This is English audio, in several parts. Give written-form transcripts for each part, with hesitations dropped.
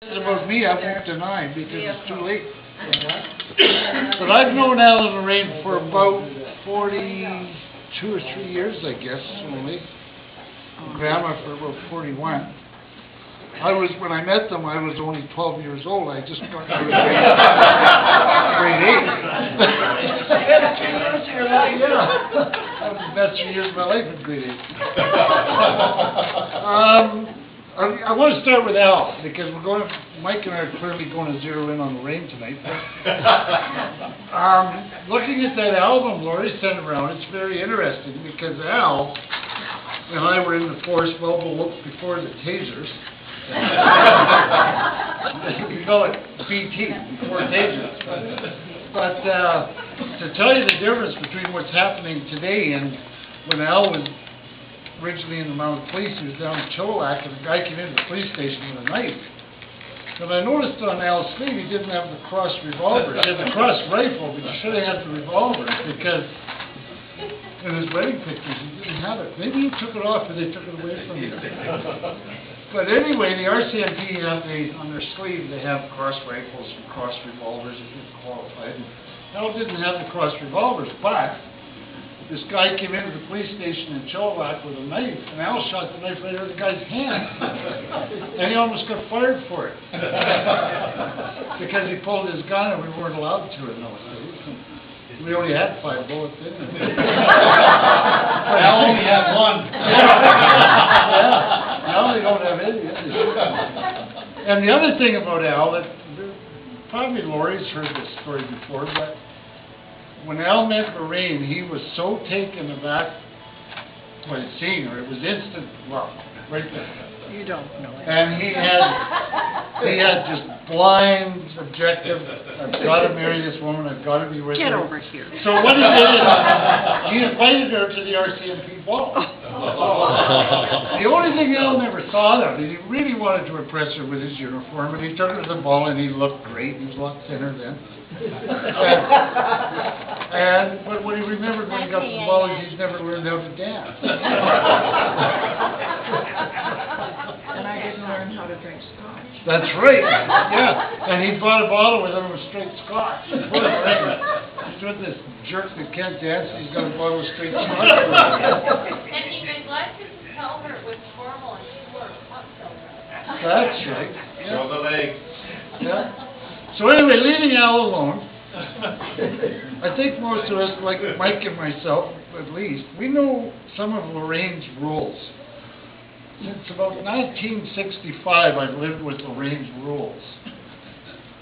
About me, I won't deny because it's too late. But I've known Al and Lorraine for about 42 or 3 years, I guess, only. Grandma for about 41. When I met them, I was only 12 years old. I just got out of grade 8. Yeah, that was the best 3 years of my life in grade 8. I want to start with Al, because Mike and I are clearly going to zero in on Lorraine tonight. Looking at that album Lori sent around, it's very interesting, because Al and I were in the force before the tasers. We call it BT, before tasers. But to tell you the difference between what's happening today and when Al was originally in the mounted police, he was down in Chilliwack, and a guy came into the police station with a knife. And I noticed on Al's sleeve he didn't have the cross revolver. He had the cross rifle, but he should have had the revolver, because in his wedding pictures he didn't have it. Maybe he took it off, but they took it away from him. But anyway, the RCMP have on their sleeve, they have cross rifles and cross revolvers if you're qualified. And Al didn't have the cross revolvers, but this guy came into the police station in Chilliwack with a knife, and Al shot the knife right out of the guy's hand. And he almost got fired for it. Because he pulled his gun and we weren't allowed to in those days. We only had 5 bullets in it. Al only had 1. Yeah, now they don't have any. And the other thing about Al, that probably Lori's heard this story before, but when Al met Lorraine, he was so taken aback by seeing her. It was instant love, right there. You don't know it. And he had just blind, objective, I've got to marry this woman, I've got to be with her. Get over here. So what he did is, he invited her to the RCMP ball. The only thing Al never thought of is he really wanted to impress her with his uniform, and he took her to the ball, and he looked great. He was a lot thinner then. But what he remembered when he got to the ball is he's never learned how to dance. And I didn't learn how to drink scotch. That's right, yeah. And he bought a bottle with him of straight scotch. He's with this jerk that can't dance, he's got a bottle of straight scotch. And he liked to tell her it was formal and she wore a cocktail dress. That's right. Yeah. Show the legs. Yeah. So anyway, leaving Al alone, I think most of us, like Mike and myself at least, we know some of Lorraine's rules. Since about 1965, I've lived with Lorraine's rules.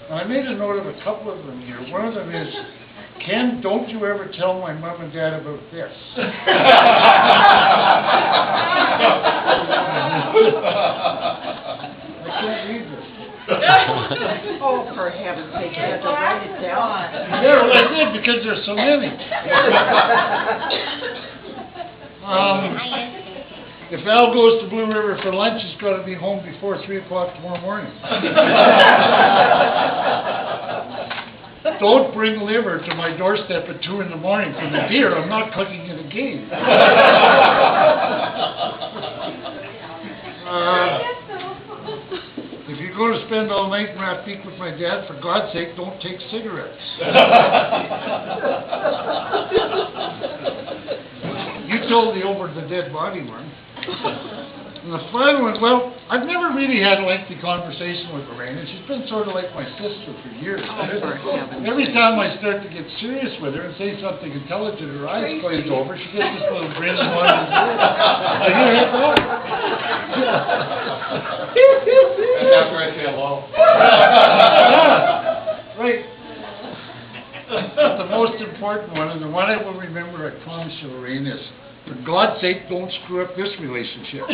And I made a note of a couple of them here. One of them is, Ken, don't you ever tell my mom and dad about this. I can't read this. Oh, for heaven's sake, you had to write it down. Yeah, well, I did, because there's so many. If Al goes to Blue River for lunch, he's got to be home before 3 o'clock tomorrow morning. Don't bring liver to my doorstep at 2 in the morning for the deer. I'm not cooking it again. If you're going to spend all night in Rafik with my dad, for God's sake, don't take cigarettes. You told the over the dead body one. And the final one, well, I've never really had a lengthy conversation with Lorraine, and she's been sort of like my sister for years. Every time I start to get serious with her and say something intelligent, her eyes glaze over, she gets this little grin on her face. Have you heard that? That's where I say hello. Yeah, right. But the most important one, and the one I will remember, I promise you, Lorraine, is, for God's sake, don't screw up this relationship.